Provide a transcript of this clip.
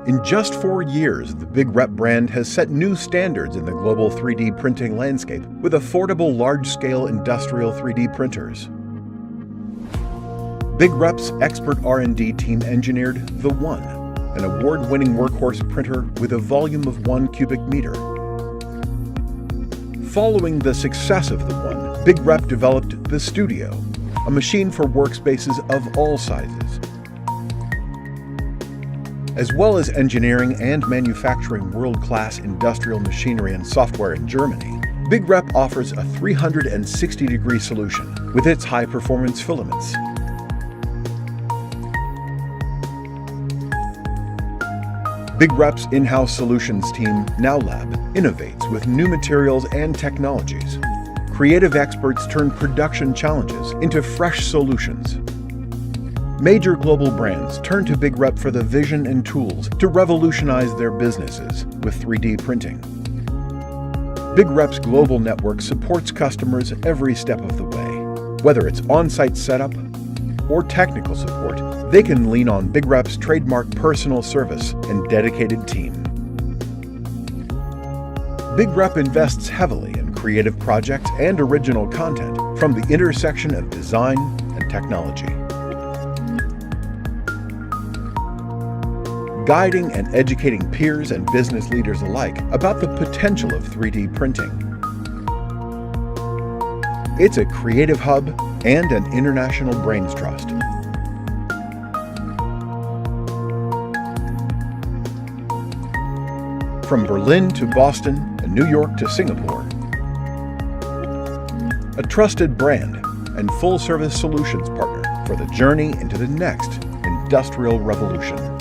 In just 4 years, the BigRep brand has set new standards in the global 3D printing landscape with affordable large-scale industrial 3D printers. BigRep's expert R&D team engineered the One, an award-winning workhorse printer with a volume of 1 cubic meter. Following the success of the One, BigRep developed the Studio, a machine for workspaces of all sizes. As well as engineering and manufacturing world-class industrial machinery and software in Germany, BigRep offers a 360-degree solution with its high-performance filaments. BigRep's in-house solutions team, NowLab, innovates with new materials and technologies. Creative experts turn production challenges into fresh solutions. Major global brands turn to BigRep for the vision and tools to revolutionize their businesses with 3D printing. BigRep's global network supports customers every step of the way. Whether it's on-site setup or technical support, they can lean on BigRep's trademark personal service and dedicated team. BigRep invests heavily in creative projects and original content from the intersection of design and technology. Guiding and educating peers and business leaders alike about the potential of 3D printing. It's a creative hub and an international brains trust. From Berlin to Boston and New York to Singapore, a trusted brand and full-service solutions partner for the journey into the next industrial revolution.